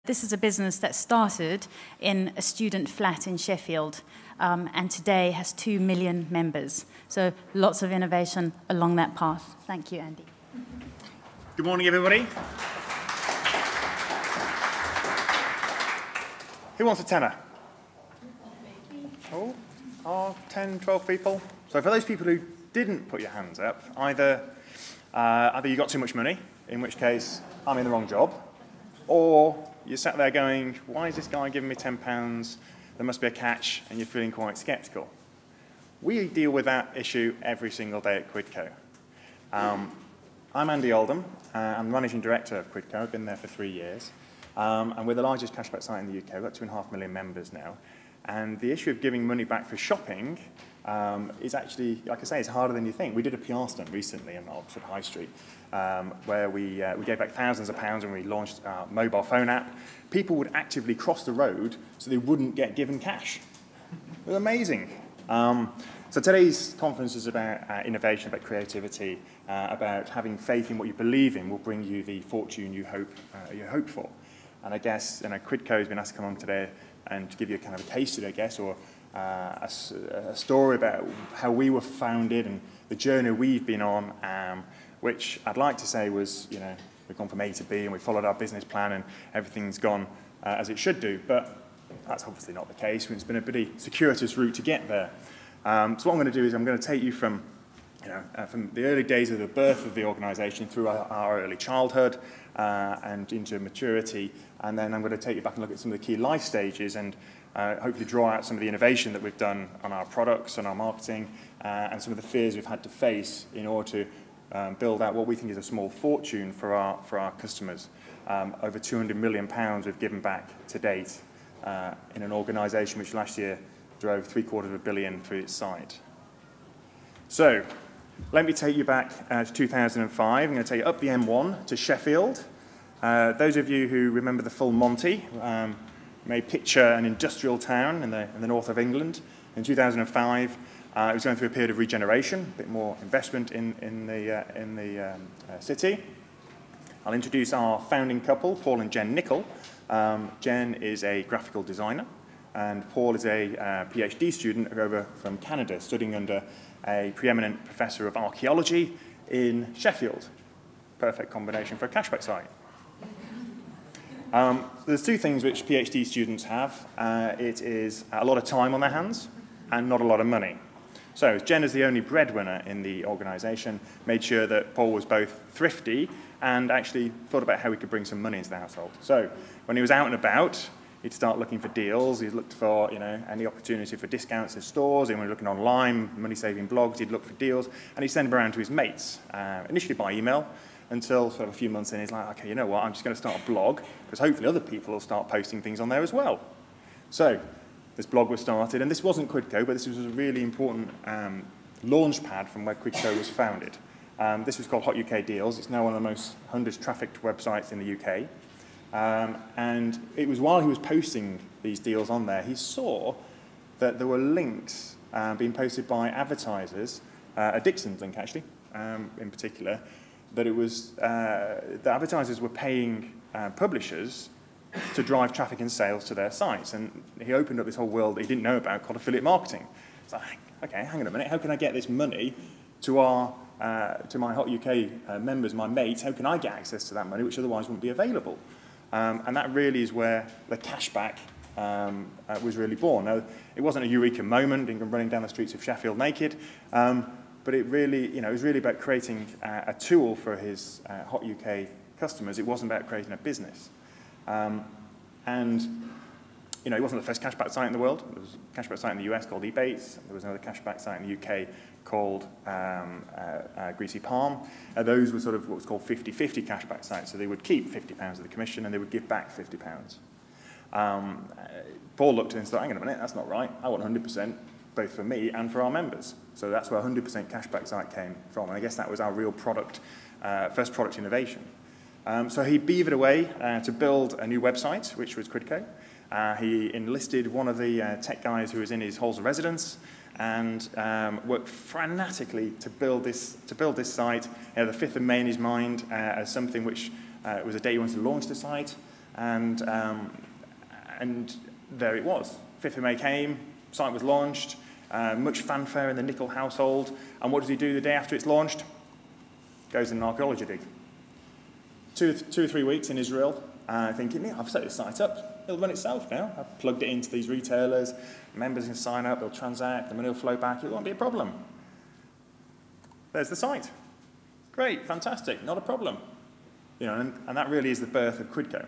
This is a business that started in a student flat in Sheffield and today has 2 million members. So lots of innovation along that path. Thank you, Andy. Good morning, everybody. Who wants a tenner? Oh, 10, 12 people. So for those people who didn't put your hands up, either you got too much money, in which case I'm in the wrong job, or you sat there going, why is this guy giving me £10? There must be a catch, and you're feeling quite sceptical. We deal with that issue every single day at Quidco. I'm Andy Oldham. I'm the Managing Director of Quidco. I've been there for 3 years. And we're the largest cashback site in the UK. We've got 2.5 million members now. And the issue of giving money back for shopping is actually, like I say, it's harder than you think. We did a PR stunt recently in Oxford High Street where we gave back thousands of pounds when we launched our mobile phone app. People would actively cross the road so they wouldn't get given cash. It was amazing. So today's conference is about innovation, about creativity, about having faith in what you believe in will bring you the fortune you hope for. And I guess Quidco has been asked to come on today and to give you a kind of a case study, I guess, or a story about how we were founded and the journey we've been on, which I'd like to say was, we've gone from A to B and we followed our business plan and everything's gone as it should do. But that's obviously not the case. It's been a pretty circuitous route to get there. So what I'm going to do is I'm going to take you from the early days of the birth of the organisation through our early childhood and into maturity, and then I'm going to take you back and look at some of the key life stages and hopefully draw out some of the innovation that we've done on our products and our marketing and some of the fears we've had to face in order to build out what we think is a small fortune for our customers. Over £200 million we've given back to date in an organisation which last year drove £750 million through its site. So, let me take you back to 2005. I'm going to take you up the M1 to Sheffield. Those of you who remember the film Monty may picture an industrial town in the north of England. In 2005, it was going through a period of regeneration, a bit more investment in the city. I'll introduce our founding couple, Paul and Jen Nicol. Jen is a graphical designer, and Paul is a PhD student over from Canada, studying under a preeminent professor of archaeology in Sheffield. Perfect combination for a cashback site. There's two things which PhD students have. It is a lot of time on their hands and not a lot of money. So Jen is the only breadwinner in the organisation, made sure that Paul was both thrifty and actually thought about how we could bring some money into the household. So when he was out and about, he'd start looking for deals. He'd look for any opportunity for discounts in stores. And when he was looking online, money-saving blogs, he'd look for deals. And he'd send them around to his mates, initially by email, until sort of a few months in, he's like, okay, you know what, I'm just going to start a blog, because hopefully other people will start posting things on there as well. So this blog was started, and this wasn't Quidco, but this was a really important launch pad from where Quidco was founded. This was called Hot UK Deals. It's now one of the most 100 trafficked websites in the UK. And it was while he was posting these deals on there, he saw that there were links being posted by advertisers, a Dixon's link actually, in particular, that it was the advertisers were paying publishers to drive traffic and sales to their sites. And he opened up this whole world that he didn't know about called affiliate marketing. It's like, okay, hang on a minute, how can I get this money to my Hot UK members, my mates? How can I get access to that money, which otherwise wouldn't be available? And that really is where the cashback was really born. Now, it wasn't a eureka moment, running down the streets of Sheffield naked, but it really, it was really about creating a tool for his Hot UK customers. It wasn't about creating a business. And it wasn't the first cashback site in the world. There was a cashback site in the US called Ebates. There was another cashback site in the UK called Greasy Palm. Those were sort of what was called 50-50 cashback sites. So they would keep £50 of the commission and they would give back £50. Paul looked at it and thought, hang on a minute, that's not right. I want 100%, both for me and for our members. So that's where 100% cashback site came from. And I guess that was our real product, first product innovation. So he beavered away to build a new website, which was Quidco. He enlisted one of the tech guys who was in his halls of residence and worked frantically to build this site. He had the 5th of May in his mind as something which was a day he wanted to launch the site. And there it was. 5th of May came, site was launched, much fanfare in the Nickel household. And what does he do the day after it's launched? Goes in an archaeology dig. Two or 3 weeks in Israel, thinking, yeah, I've set this site up. It'll run itself now. I've plugged it into these retailers. Members can sign up, they'll transact, the money will flow back. It won't be a problem. There's the site. Great, fantastic, not a problem. You know, and that really is the birth of Quidco.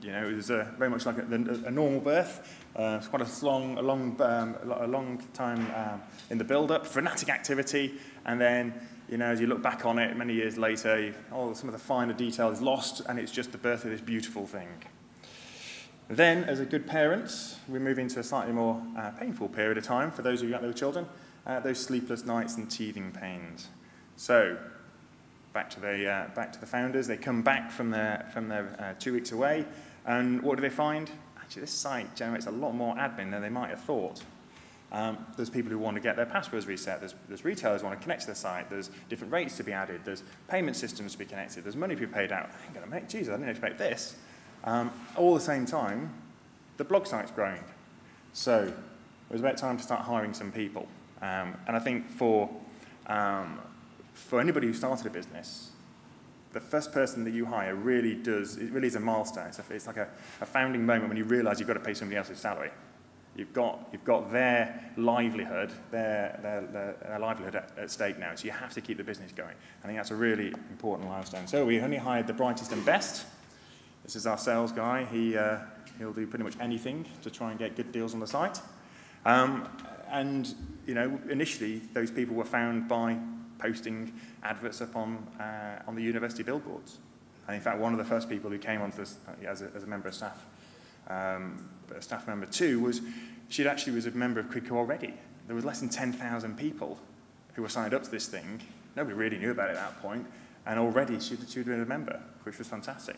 You know, it was very much like a normal birth. It's quite a long time in the build-up, frenetic activity, and then, you know, as you look back on it many years later, some of the finer detail is lost, and it's just the birth of this beautiful thing. Then, as a good parent, we move into a slightly more painful period of time for those of you out there with children, those sleepless nights and teething pains. So, back to the founders. They come back from their 2 weeks away, and what do they find? Actually, this site generates a lot more admin than they might have thought. There's people who want to get their passwords reset. There's retailers who want to connect to the site. There's different rates to be added. There's payment systems to be connected. There's money to be paid out. I ain't going to make, Jesus, I didn't expect this. All at the same time, the blog site's growing. So it was about time to start hiring some people. And I think for anybody who started a business, the first person that you hire really is a milestone. It's like a founding moment when you realize you've got to pay somebody else's salary. You've got their livelihood, their livelihood at stake now, so you have to keep the business going. I think that's a really important milestone. So we only hired the brightest and best. This is our sales guy. He'll do pretty much anything to try and get good deals on the site. And you know, initially those people were found by posting adverts up on the university billboards. And in fact, one of the first people who came onto this as a member of staff, staff member 2, she actually was a member of Quidco already. There was less than 10,000 people who were signed up to this thing. Nobody really knew about it at that point, and already she'd been a member, which was fantastic.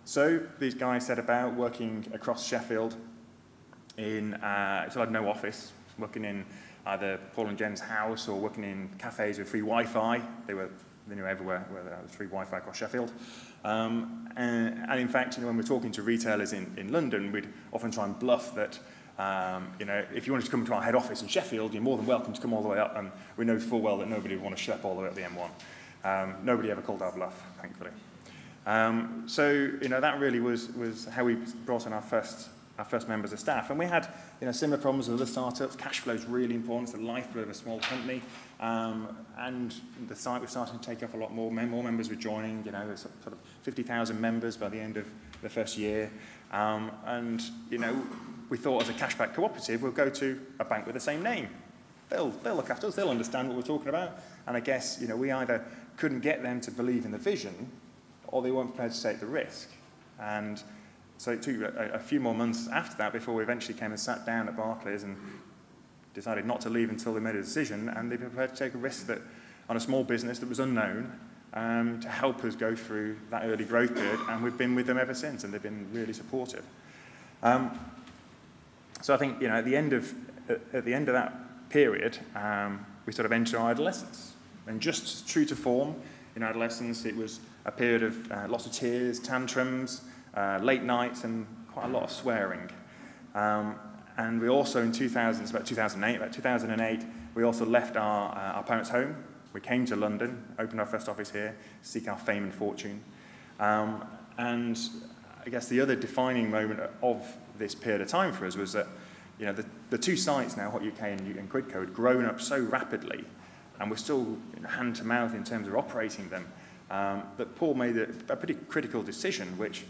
So these guys set about working across Sheffield in, so I had no office, working in either Paul and Jen's house or working in cafes with free Wi-Fi. They knew everywhere where there was free Wi-Fi across Sheffield. And in fact, you know, when we're talking to retailers in London, we'd often try and bluff that, you know, if you wanted to come to our head office in Sheffield, you're more than welcome to come all the way up. And we know full well that nobody would want to schlep all the way up the M1. Nobody ever called our bluff, thankfully. So, you know, that really was how we brought in our first members of staff. And we had, you know, similar problems with other startups. Cash flow is really important. It's the lifeblood of a small company. And the site was starting to take off a lot more. More members were joining. You know, there's sort of 50,000 members by the end of the first year. And, you know, we thought as a cashback cooperative, we'll go to a bank with the same name. They'll look after us. They'll understand what we're talking about. And I guess, you know, we either couldn't get them to believe in the vision, or they weren't prepared to take the risk. And so it took a few more months after that before we eventually came and sat down at Barclays and decided not to leave until they made a decision, and they were prepared to take a risk that on a small business that was unknown to help us go through that early growth period, and we've been with them ever since, and they've been really supportive. So I think, you know, at the end of that period, we sort of entered our adolescence, and just true to form in adolescence, it was a period of lots of tears, tantrums, late nights, and quite a lot of swearing. And we also, in 2008, we also left our parents' home. We came to London, opened our first office here, to seek our fame and fortune. And I guess the other defining moment of this period of time for us was that, you know, the two sites now, Hot UK and Quidco, had grown up so rapidly, and we're still hand to mouth in terms of operating them, that Paul made a pretty critical decision, which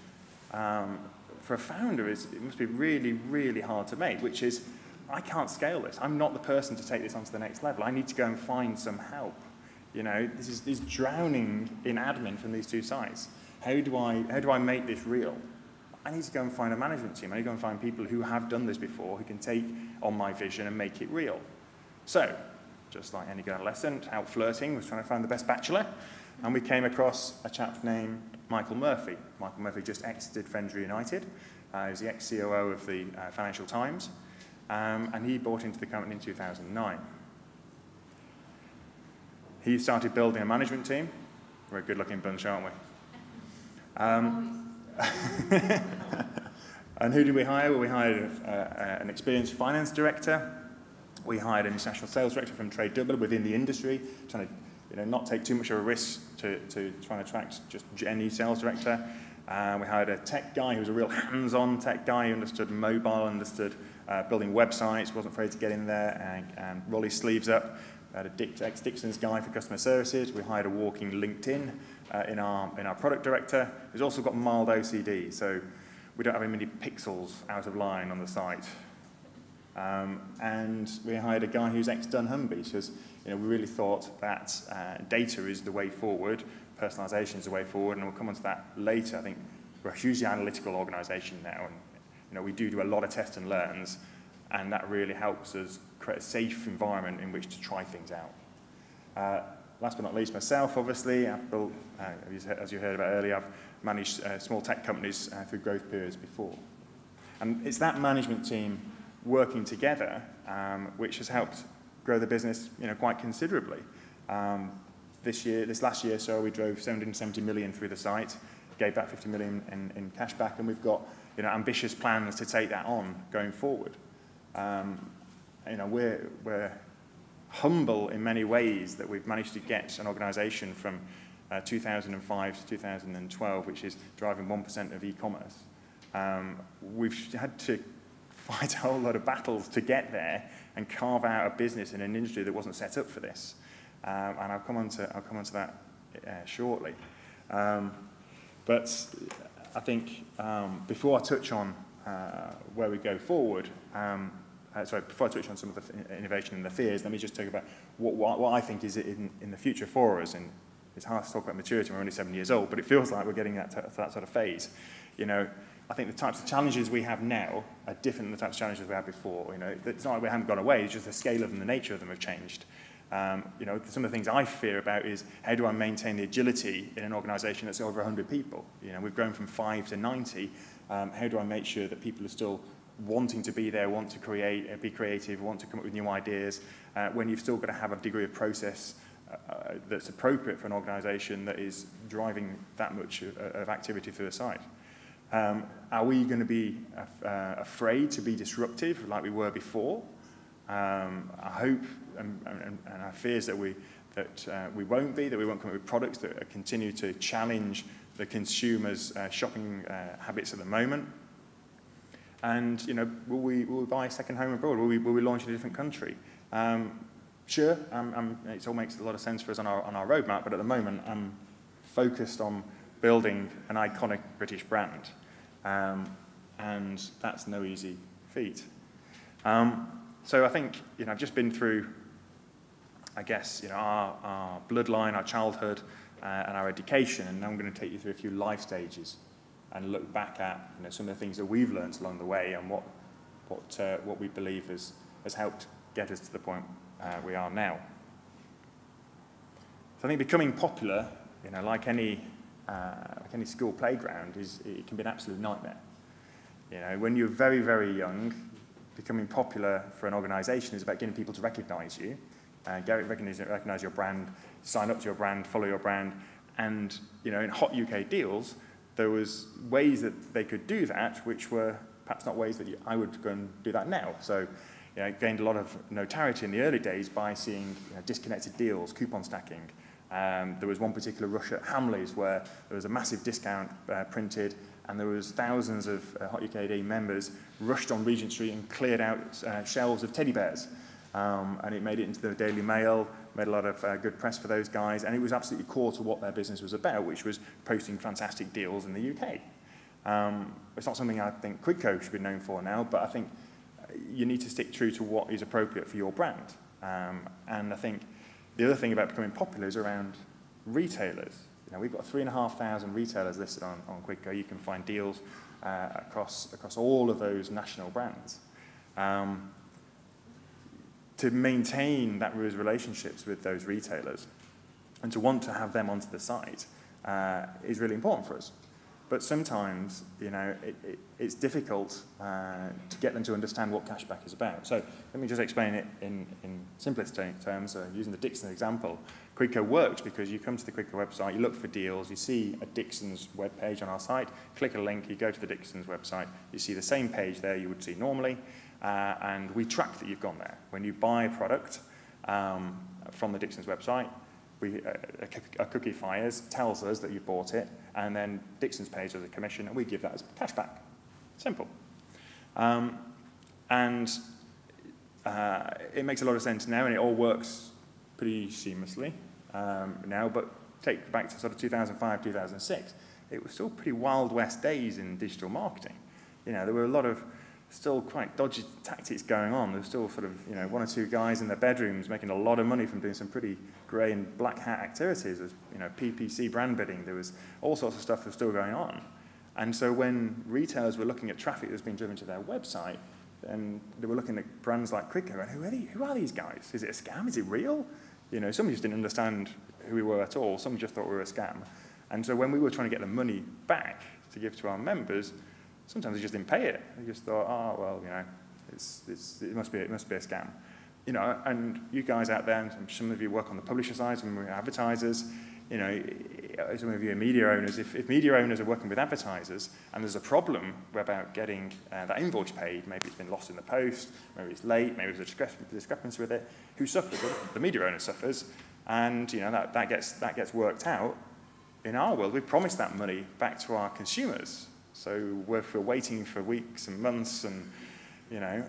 for a founder it must be really, really hard to make, which is, I can't scale this. I'm not the person to take this onto the next level. I need to go and find some help. You know, this is drowning in admin from these two sites. How do I make this real? I need to go and find a management team. I need to go and find people who have done this before, who can take on my vision and make it real. So, just like any good adolescent, out flirting, was trying to find the best bachelor, and we came across a chap named Michael Murphy. Michael Murphy just exited Fendra United. He was the ex-COO of the Financial Times, and he bought into the company in 2009. He started building a management team. We're a good-looking bunch, aren't we? And who did we hire? Well, we hired an experienced finance director. We hired an international sales director from Trade Dublin within the industry, trying to not take too much of a risk to try and attract just any sales director. We hired a tech guy who was a real hands-on tech guy who understood mobile, understood building websites, wasn't afraid to get in there and roll his sleeves up. We had a ex-Dixon's guy for customer services. We hired a walking LinkedIn in our product director, who's also got mild OCD, so we don't have any pixels out of line on the site. And we hired a guy who's ex-Dunnhumby, because we really thought that data is the way forward, personalisation is the way forward, and we'll come on to that later. I think we're a hugely analytical organisation now, and we do a lot of test and learns, and that really helps us create a safe environment in which to try things out. Last but not least, myself, obviously. I've built, as you heard about earlier, I've managed small tech companies through growth periods before. And it's that management team working together which has helped grow the business quite considerably. This last year, we drove 770 million through the site, gave back 50 million in cash back, and we've got ambitious plans to take that on going forward. We're humble in many ways that we've managed to get an organisation from 2005 to 2012, which is driving 1% of e-commerce. We've had to fight a whole lot of battles to get there and carve out a business in an industry that wasn't set up for this. And I'll come on to that shortly. But I think before I touch on where we go forward, before I touch on some of the innovation and the fears, let me just talk about what I think is in the future for us. And it's hard to talk about maturity, we're only 7 years old, but it feels like we're getting that sort of phase. I think the types of challenges we have now are different than the types of challenges we had before. It's not like we haven't gone away, it's just the scale of them, the nature of them have changed. Some of the things I fear about is how do I maintain the agility in an organisation that's over 100 people? We've grown from 5 to 90. How do I make sure that people are still wanting to be there, want to create, be creative, want to come up with new ideas, when you've still got to have a degree of process that's appropriate for an organisation that is driving that much of activity through the site? Are we going to be afraid to be disruptive like we were before? I hope and our fears that we won't be, that we won't come up with products that continue to challenge the consumer's shopping habits at the moment. And will we buy a second home abroad? Will we launch in a different country? Sure, it all makes a lot of sense for us on our roadmap, but at the moment I'm focused on building an iconic British brand, and that's no easy feat. So I think I've just been through, I guess, our bloodline, our childhood, and our education, and now I'm going to take you through a few life stages and look back at some of the things that we've learned along the way and what we believe has helped get us to the point we are now. So I think becoming popular, like any school playground, it can be an absolute nightmare. When you're very, very young, becoming popular for an organisation is about getting people to recognise you, recognise your brand, sign up to your brand, follow your brand, and in hot UK deals, there was ways that they could do that, which were perhaps not ways that I would go and do that now. So, gained a lot of notoriety in the early days by seeing disconnected deals, coupon stacking. There was one particular rush at Hamleys where there was a massive discount printed, and there was thousands of Hot UKD members rushed on Regent Street and cleared out shelves of teddy bears. And it made it into the Daily Mail, made a lot of good press for those guys, and it was absolutely core to what their business was about, which was posting fantastic deals in the UK. It's not something I think Quidco should be known for now, but I think you need to stick true to what is appropriate for your brand. And I think the other thing about becoming popular is around retailers. We've got 3,500 retailers listed on Quidco. You can find deals across all of those national brands. To maintain those relationships with those retailers and to want to have them onto the site is really important for us. But sometimes, you know, it's difficult to get them to understand what cashback is about. So let me just explain it in simplest terms, using the Dixons example. Quidco works because you come to the Quidco website, you look for deals, you see a Dixons webpage on our site, click a link, you go to the Dixons website, you see the same page there you would see normally, and we track that you've gone there. When you buy a product from the Dixons website, a cookie fires, tells us that you bought it, and then Dixons pays us a commission, and we give that as cashback. Simple. And it makes a lot of sense now, and it all works pretty seamlessly now, but take back to sort of 2005, 2006, it was still pretty Wild West days in digital marketing. You know, there were a lot of still quite dodgy tactics going on. There was still sort of, you know, one or two guys in their bedrooms making a lot of money from doing some pretty grey and black hat activities. There's, you know, PPC brand bidding. There was all sorts of stuff that was still going on. And so when retailers were looking at traffic that was being driven to their website, and they were looking at brands like Quidco, and who are these guys? Is it a scam? Is it real? You know, some just didn't understand who we were at all. Some just thought we were a scam. And so when we were trying to get the money back to give to our members, sometimes they just didn't pay it. They just thought, oh, well, you know, it must be a scam. You know, and you guys out there, and some of you work on the publisher side, some of you are advertisers, you know, some of you are media owners. If media owners are working with advertisers and there's a problem about getting that invoice paid, maybe it's been lost in the post, maybe it's late, maybe there's a discrepancy with it, who suffers? Well, the media owner suffers, and you know that gets worked out. In our world, we promise that money back to our consumers. So if we're waiting for weeks and months and, you know,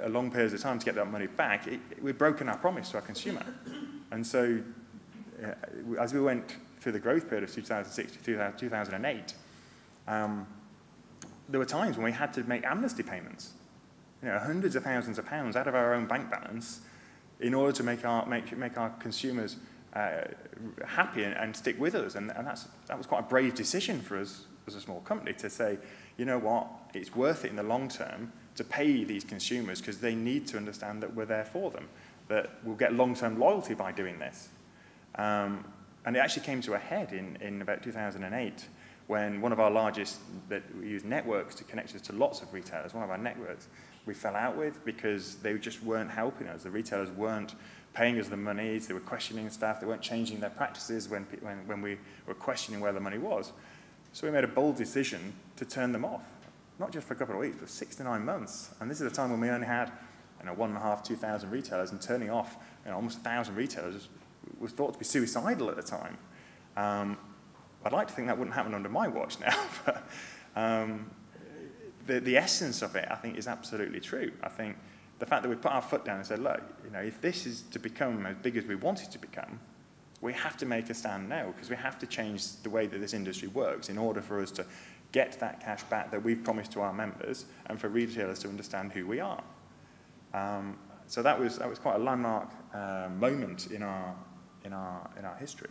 a long period of time to get that money back, we've broken our promise to our consumer. And so as we went through the growth period of 2006 to 2008, there were times when we had to make amnesty payments, you know, hundreds of thousands of pounds out of our own bank balance in order to make our consumers happy and stick with us. And that was quite a brave decision for us as a small company to say, you know what, it's worth it in the long term to pay these consumers because they need to understand that we're there for them, that we'll get long-term loyalty by doing this. And it actually came to a head in about 2008 when one of our largest, that we use networks to connect us to lots of retailers, one of our networks we fell out with because they just weren't helping us. The retailers weren't paying us the monies, they were questioning staff, they weren't changing their practices when we were questioning where the money was. So we made a bold decision to turn them off, not just for a couple of weeks, but 6 to 9 months. And this is a time when we only had, you know, 1,500, 2,000 retailers, and turning off, you know, almost 1,000 retailers was thought to be suicidal at the time. I'd like to think that wouldn't happen under my watch now, but the essence of it, I think, is absolutely true. I think the fact that we put our foot down and said, look, you know, if this is to become as big as we want it to become, we have to make a stand now because we have to change the way that this industry works in order for us to get that cash back that we've promised to our members and for retailers to understand who we are. So that was quite a landmark moment in our history.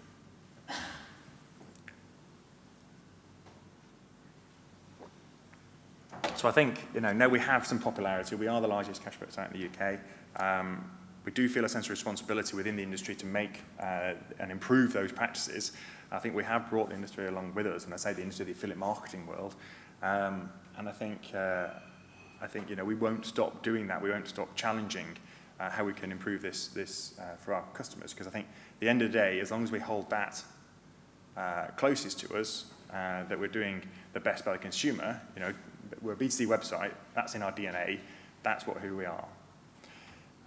So I think, you know, now we have some popularity. We are the largest cashback site in the UK. We do feel a sense of responsibility within the industry to make and improve those practices. I think we have brought the industry along with us, and I say the industry, the affiliate marketing world. And I think, you know, we won't stop doing that. We won't stop challenging how we can improve this for our customers. Because I think at the end of the day, as long as we hold that closest to us, that we're doing the best by the consumer, you know, we're a B2C website, that's in our DNA, that's who we are.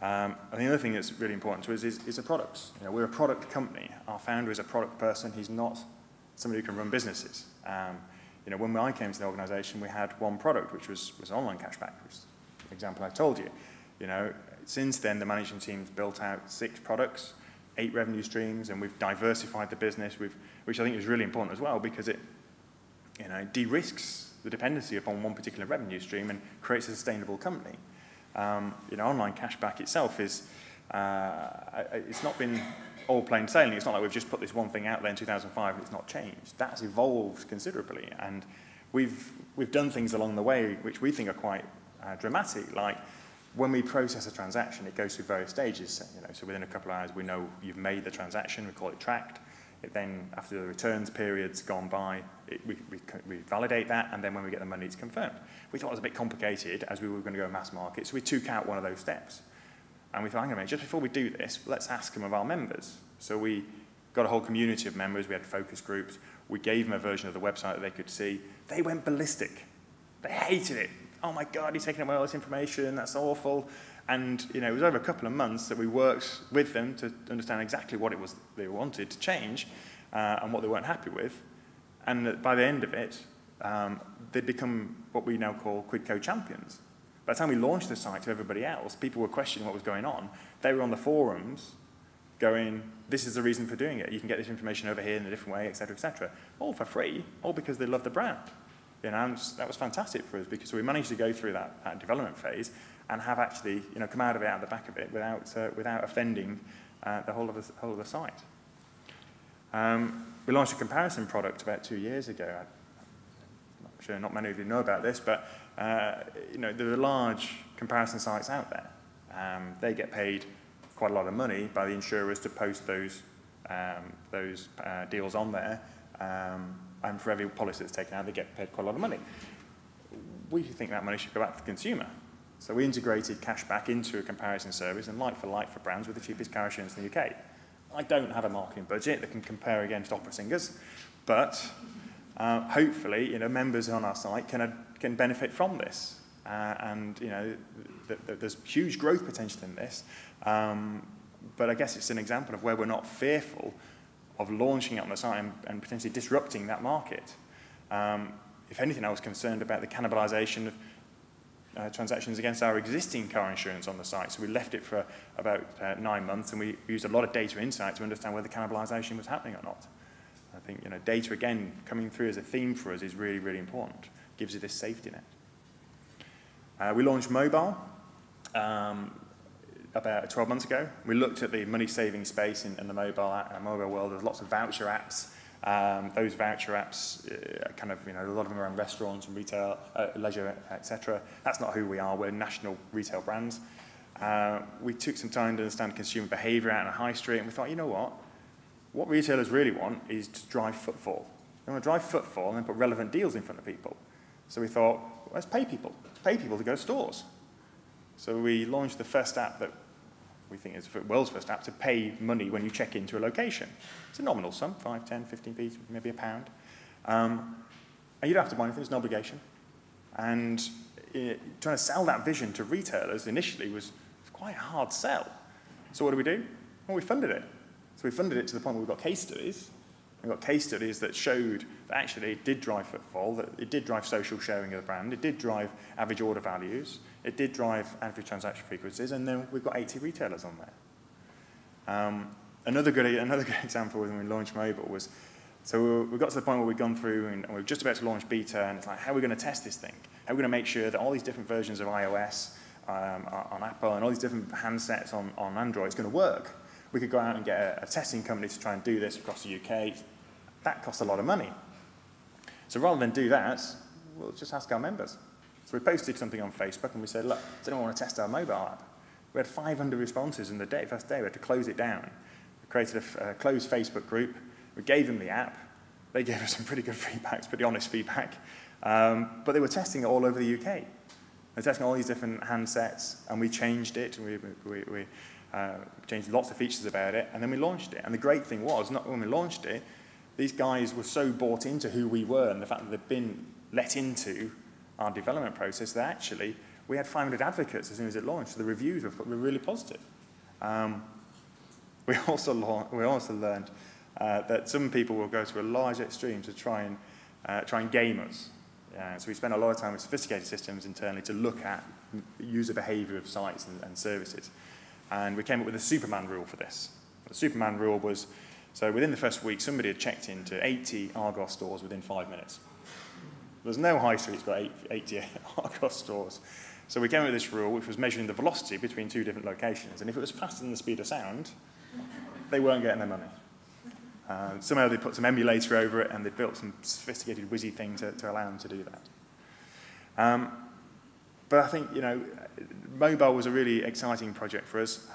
And the other thing that's really important to us is the products. You know, we're a product company. Our founder is a product person. He's not somebody who can run businesses. You know, when I came to the organisation, we had one product, which was online cashback, which is the example I told you. You know, since then, the management team's built out 6 products, 8 revenue streams, and we've diversified the business, which I think is really important as well because it, you know, de-risks the dependency upon one particular revenue stream and creates a sustainable company. You know, online cashback itself is, it's not been all plain sailing. It's not like we've just put this one thing out there in 2005 and it's not changed. That's evolved considerably, and we've done things along the way which we think are quite dramatic. Like when we process a transaction, it goes through various stages. You know, so within a couple of hours, we know you've made the transaction. We call it tracked. Then, after the returns period's gone by, we validate that, and then when we get the money, it's confirmed. We thought it was a bit complicated as we were going to go mass market, so we took out one of those steps. And we thought, hang on a minute, just before we do this, let's ask some of our members. So we got a whole community of members. We had focus groups. We gave them a version of the website that they could see. They went ballistic. They hated it. Oh my God, you're taking away all this information. That's awful. And it was over a couple of months that we worked with them to understand exactly what it was they wanted to change and what they weren't happy with. And by the end of it, they'd become what we now call Quidco champions. By the time we launched the site to everybody else, people were questioning what was going on. They were on the forums going, this is the reason for doing it. You can get this information over here in a different way, et cetera, all for free, all because they love the brand. And that was fantastic for us because we managed to go through that development phase and have actually come out of it, out the back of it, without offending the whole of the site. We launched a comparison product about 2 years ago. I'm sure not many of you know about this, but there are large comparison sites out there. They get paid quite a lot of money by the insurers to post those deals on there, and for every policy that's taken out, they get paid quite a lot of money. We think that money should go back to the consumer. So we integrated cashback into a comparison service and like for brands with the cheapest car insurance in the UK. I don't have a marketing budget that can compare against opera singers, but hopefully, members on our site can benefit from this. There's huge growth potential in this, but I guess it's an example of where we're not fearful of launching it on the site and potentially disrupting that market. If anything, I was concerned about the cannibalization of transactions against our existing car insurance on the site. So we left it for about 9 months, and we used a lot of data insight to understand whether cannibalization was happening or not. I think data, again, coming through as a theme for us is really, really important. Gives you this safety net. We launched mobile about 12 months ago. We looked at the money-saving space in the mobile world. There's lots of voucher apps. Those voucher apps, a lot of them around restaurants and retail, leisure, etc. That's not who we are. We're national retail brands. We took some time to understand consumer behaviour out on a high street, and we thought, you know what? What retailers really want is to drive footfall. They want to drive footfall and then put relevant deals in front of people. So we thought, well, let's pay people. Pay people to go to stores. So we launched the first app that we think is the world's first app to pay money when you check into a location. It's a nominal sum, 5, 10, 15p, maybe £1. And you don't have to buy anything, it's an obligation. And trying to sell that vision to retailers initially was quite a hard sell. So what do? Well, we funded it. So we funded it to the point where we've got case studies. We've got case studies that showed that actually it did drive footfall, that it did drive social sharing of the brand, it did drive average order values, it did drive average transaction frequencies, and then we've got 80 retailers on there. Another good example when we launched mobile was, so we got to the point where we'd gone through and we were just about to launch beta, and it's like, how are we going to test this thing? How are we going to make sure that all these different versions of iOS on Apple and all these different handsets on Android is going to work? We could go out and get a testing company to try and do this across the UK. That costs a lot of money. So rather than do that, we'll just ask our members. So we posted something on Facebook and we said, look, does anyone want to test our mobile app? We had 500 responses in the first day. We had to close it down. We created a closed Facebook group. We gave them the app. They gave us some pretty good feedback, pretty honest feedback. But they were testing it all over the UK. They were testing all these different handsets, and we changed it. We changed lots of features about it, and then we launched it. And the great thing was, not when we launched it, these guys were so bought into who we were and the fact that they'd been let into our development process that actually we had 500 advocates as soon as it launched. So the reviews were really positive. We also learned that some people will go to a large extreme to try and game us. So we spend a lot of time with sophisticated systems internally to look at user behavior of sites and services. And we came up with a Superman rule for this. The Superman rule was, so within the first week, somebody had checked into 80 Argos stores within 5 minutes. There's no high street that's got 80 Argos stores. So we came up with this rule, which was measuring the velocity between 2 different locations. And if it was faster than the speed of sound, they weren't getting their money. Somehow they put some emulator over it, and they built some sophisticated whizzy thing to allow them to do that. But I think, mobile was a really exciting project for us.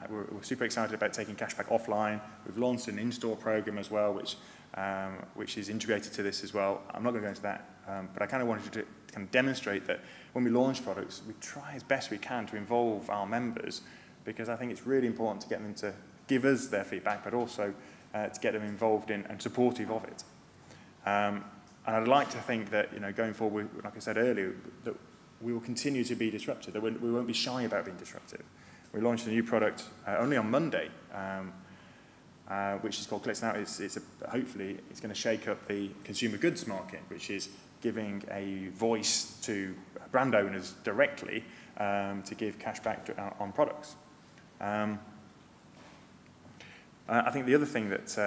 We're super excited about taking cashback offline. We've launched an in-store program as well, which is integrated to this as well. I'm not going to go into that, but I kind of wanted to kind of demonstrate that when we launch products, we try as best we can to involve our members, because I think it's really important to get them to give us their feedback, but also to get them involved in and supportive of it. And I'd like to think that, going forward, like I said earlier, that we will continue to be disruptive, that we won't be shy about being disruptive. We launched a new product only on Monday, which is called Clits. Now, hopefully, it's going to shake up the consumer goods market, which is giving a voice to brand owners directly to give cashback on products. I think the other thing that's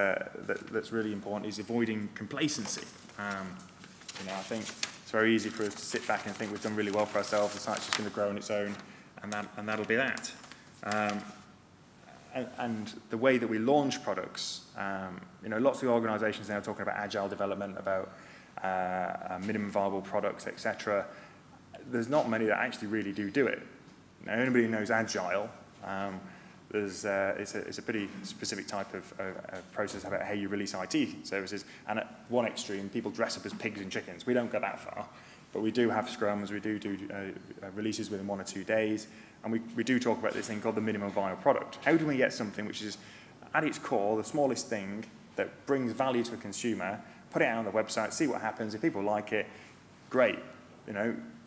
really important is avoiding complacency. I think it's very easy for us to sit back and think we've done really well for ourselves, the site's just going to grow on its own, and that'll be that. And the way that we launch products, lots of organisations now are talking about agile development, about minimum viable products, etc. There's not many that actually really do it. Now, anybody who knows agile, it's a pretty specific type of process about how you release IT services. And at one extreme, people dress up as pigs and chickens. We don't go that far, but we do have scrums. We do releases within 1 or 2 days. And we do talk about this thing called the minimum viable product. How do we get something which is, at its core, the smallest thing that brings value to a consumer, put it out on the website, see what happens. If people like it, great.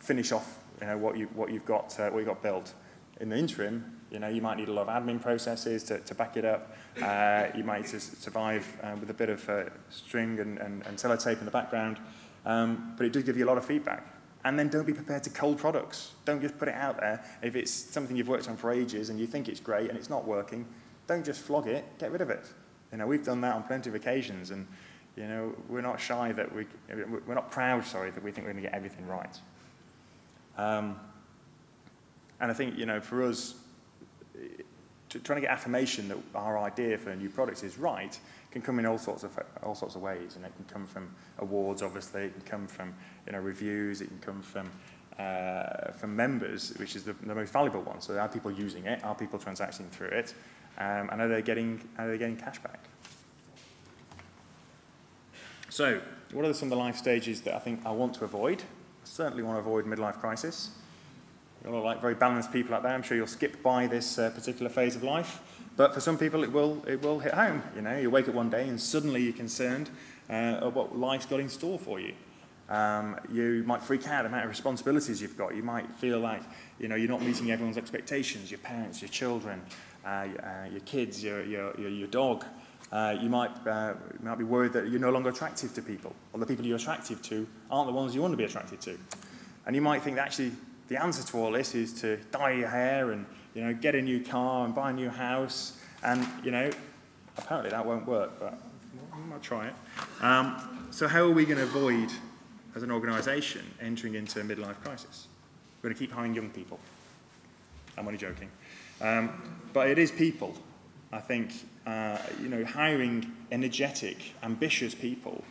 Finish off what you've got built. In the interim, you might need a lot of admin processes to back it up. You might survive with a bit of string and sellotape in the background. But it does give you a lot of feedback. And then don't be prepared to cull products. Don't just put it out there. If it's something you've worked on for ages and you think it's great and it's not working, don't just flog it, get rid of it. We've done that on plenty of occasions, and we're not shy that we're not proud, that we think we're going to get everything right. And I think, for us, trying to get affirmation that our idea for new products is right can come in all sorts of ways, and it can come from awards, obviously. It can come from reviews. It can come from members, which is the most valuable one. So, are people using it? Are people transacting through it? And are they getting cash back? So, what are some of the life stages that I think I want to avoid? I certainly want to avoid midlife crisis. You're all like very balanced people out there. I'm sure you'll skip by this particular phase of life. But for some people, it will hit home. You wake up one day and suddenly you're concerned of what life's got in store for you. You might freak out at the amount of responsibilities you've got. You might feel like you're not meeting everyone's expectations. Your parents, your children, your kids, your dog. You might be worried that you're no longer attractive to people, or the people you're attractive to aren't the ones you want to be attracted to. And you might think that actually the answer to all this is to dye your hair and get a new car and buy a new house. And apparently that won't work, but we might try it. So how are we going to avoid, as an organisation, entering into a midlife crisis? We're going to keep hiring young people. I'm only joking. But it is people. I think hiring energetic, ambitious people,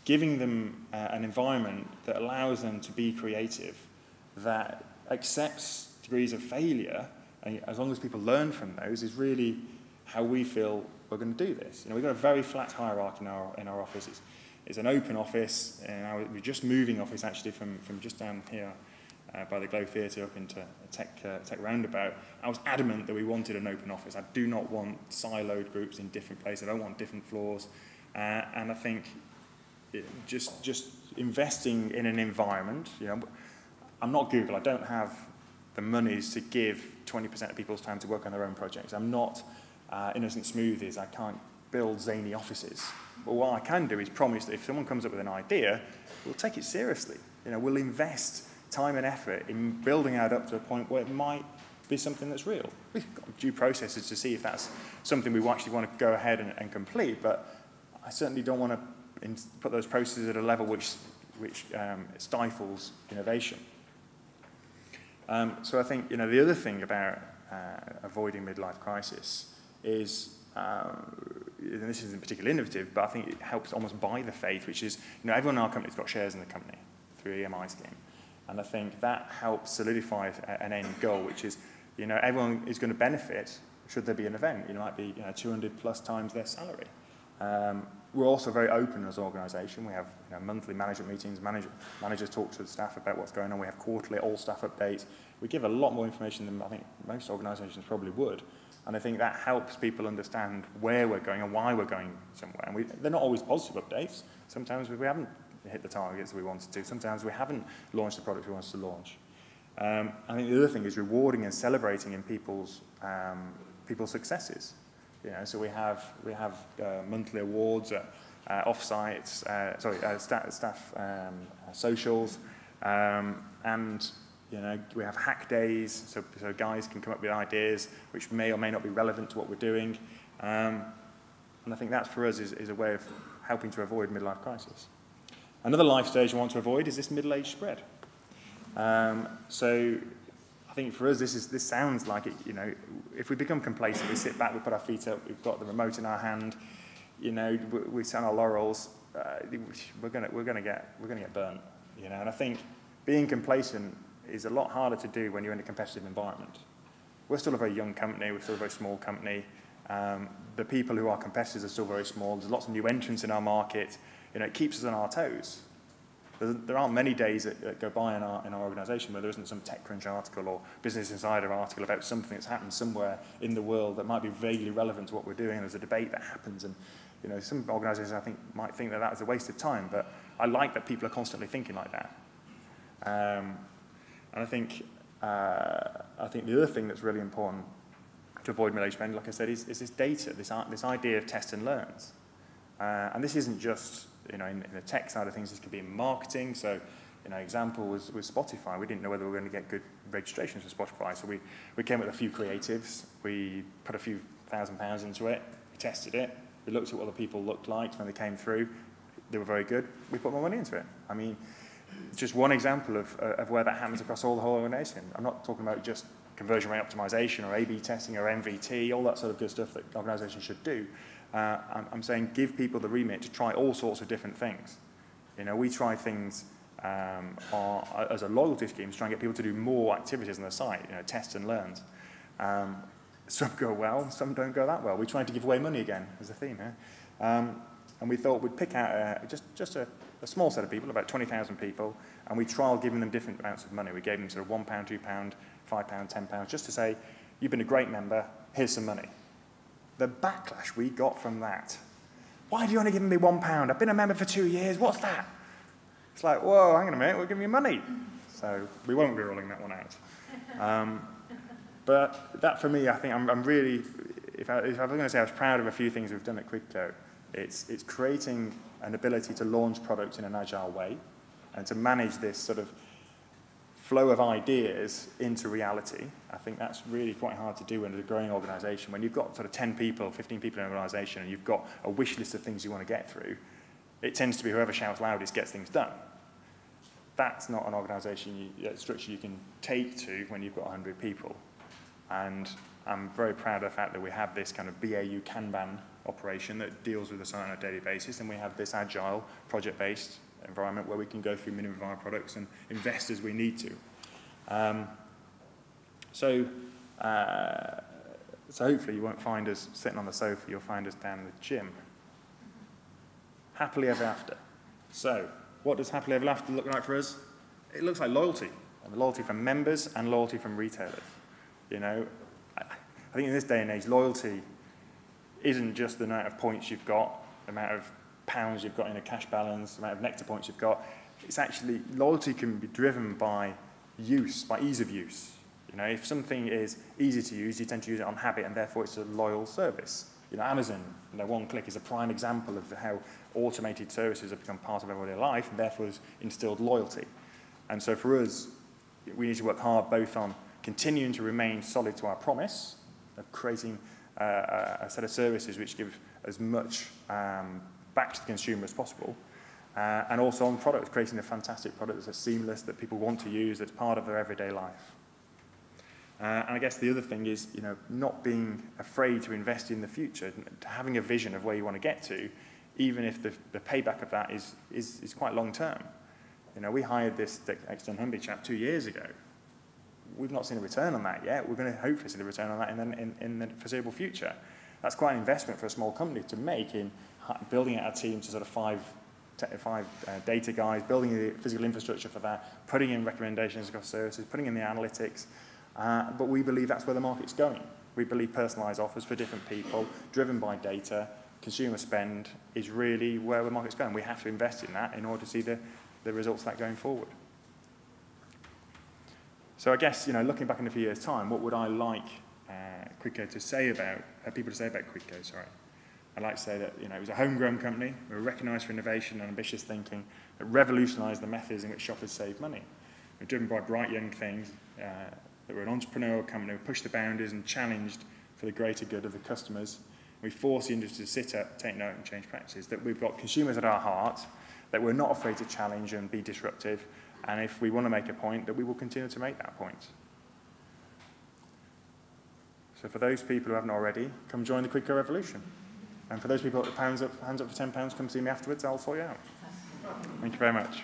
giving them an environment that allows them to be creative, that accepts degrees of failure, and as long as people learn from those, is really how we feel we're going to do this. We've got a very flat hierarchy in our offices. It's an open office, and we're just moving office actually from just down here by the Glow Theatre up into a tech roundabout. I was adamant that we wanted an open office. I do not want siloed groups in different places. I don't want different floors. And I think just investing in an environment, I'm not Google. I don't have the monies to give 20% of people's time to work on their own projects. I'm not Innocent Smoothies. I can't build zany offices. But what I can do is promise that if someone comes up with an idea, we'll take it seriously. We'll invest time and effort in building it up to a point where it might be something that's real. We've got due processes to see if that's something we actually want to go ahead and complete, but I certainly don't want to put those processes at a level which stifles innovation. So I think the other thing about avoiding midlife crisis is, and this isn't particularly innovative, but I think it helps almost buy the faith, which is everyone in our company's got shares in the company through the EMI scheme. And I think that helps solidify an end goal, which is, everyone is going to benefit should there be an event. It might be 200 plus times their salary. We're also very open as an organisation. We have monthly management meetings. Managers talk to the staff about what's going on. We have quarterly all-staff updates. We give a lot more information than I think most organisations probably would. And I think that helps people understand where we're going and why we're going somewhere. And they're not always positive updates. Sometimes we haven't hit the targets we wanted to. Sometimes we haven't launched the product we wanted to launch. I think the other thing is rewarding and celebrating in people's successes. So we have monthly awards at off-sites, staff socials, and we have hack days, so guys can come up with ideas which may or may not be relevant to what we're doing, and I think that for us is a way of helping to avoid midlife crisis. Another life stage we want to avoid is this middle-age spread. So I think for us, this sounds like it. If we become complacent, we sit back, we put our feet up, we've got the remote in our hand. We sit on our laurels. We're gonna get burnt. And I think being complacent is a lot harder to do when you're in a competitive environment. We're still a very young company. We're still a very small company. The people who are competitors are still very small. There's lots of new entrants in our market. It keeps us on our toes. There aren't many days that go by in our organisation where there isn't some TechCrunch article or Business Insider article about something that's happened somewhere in the world that might be vaguely relevant to what we're doing. There's a debate that happens, and some organisations I think might think that is a waste of time. But I like that people are constantly thinking like that. And I think the other thing that's really important to avoid middle-age spend, like I said, is this data, this idea of test and learns. And this isn't just in the tech side of things. This could be in marketing. So, example was Spotify. We didn't know whether we were going to get good registrations for Spotify. So we came with a few creatives. We put a few £1,000 into it. We tested it. We looked at what the people looked like when they came through. They were very good. We put more money into it. I mean, it's just one example of where that happens across the whole organisation. I'm not talking about just conversion rate optimization or A/B testing or MVT, all that sort of good stuff that organisations should do. I'm saying give people the remit to try all sorts of different things. We try things as a loyalty scheme to try and get people to do more activities on the site, test and learns. Some go well, some don't go that well. We tried to give away money again as a theme here. And we thought we'd pick out just a small set of people, about 20,000 people, and we trialled giving them different amounts of money. We gave them sort of £1, £2, £5, £10, just to say, you've been a great member, here's some money. The backlash we got from that. Why do you only give me £1? I've been a member for 2 years, what's that? It's like, whoa, hang on a minute, we're giving you money. So we won't be rolling that one out. But that for me, I think I'm really, if I was going to say I was proud of a few things we've done at Quidco, it's creating an ability to launch products in an agile way and to manage this sort of flow of ideas into reality. I think that's really quite hard to do when it's a growing organisation. When you've got sort of 10 people, 15 people in an organisation and you've got a wish list of things you want to get through, it tends to be whoever shouts loudest gets things done. That's not an organisation structure you can take to when you've got 100 people. And I'm very proud of the fact that we have this kind of BAU Kanban operation that deals with the site on a daily basis, and we have this agile, project-based environment where we can go through minimum viable products and invest as we need to. So hopefully you won't find us sitting on the sofa, you'll find us down in the gym. Happily ever after. So what does happily ever after look like for us? It looks like loyalty. Loyalty from members and loyalty from retailers. I think in this day and age, loyalty isn't just the amount of points you've got, the amount of pounds you've got in a cash balance, the amount of Nectar points you've got. It's actually, loyalty can be driven by use, by ease of use. If something is easy to use, you tend to use it on habit, and therefore it's a loyal service. Amazon, one click is a prime example of how automated services have become part of everyday life, and therefore has instilled loyalty. And so for us, we need to work hard both on continuing to remain solid to our promise of creating a set of services which give as much back to the consumer as possible, and also on products, creating a fantastic product that's seamless, that people want to use, that's part of their everyday life. And I guess the other thing is, not being afraid to invest in the future, having a vision of where you want to get to, even if the payback of that is quite long term. You know, we hired this external Humby chap 2 years ago. We've not seen a return on that yet. We're going to hopefully see the return on that in the foreseeable future. That's quite an investment for a small company to make in building out a team to sort of five data guys, building the physical infrastructure for that, putting in recommendations across services, putting in the analytics. But we believe that's where the market's going. We believe personalised offers for different people, driven by data, consumer spend is really where the market's going. We have to invest in that in order to see the results of that going forward. So I guess, you know, looking back in a few years' time, what would I like Quidco to say about, people to say about Quidco, sorry. I'd like to say that, you know, it was a homegrown company. We were recognised for innovation and ambitious thinking that revolutionised the methods in which shoppers save money. We're driven by bright young things, that we're an entrepreneurial company. We pushed the boundaries and challenged for the greater good of the customers. We force the industry to sit up, take note and change practices. That we've got consumers at our heart, that we're not afraid to challenge and be disruptive. And if we want to make a point, that we will continue to make that point. So for those people who haven't already, come join the Quidco revolution. And for those people with hands up for £10, come see me afterwards, I'll sort you out. Thank you very much.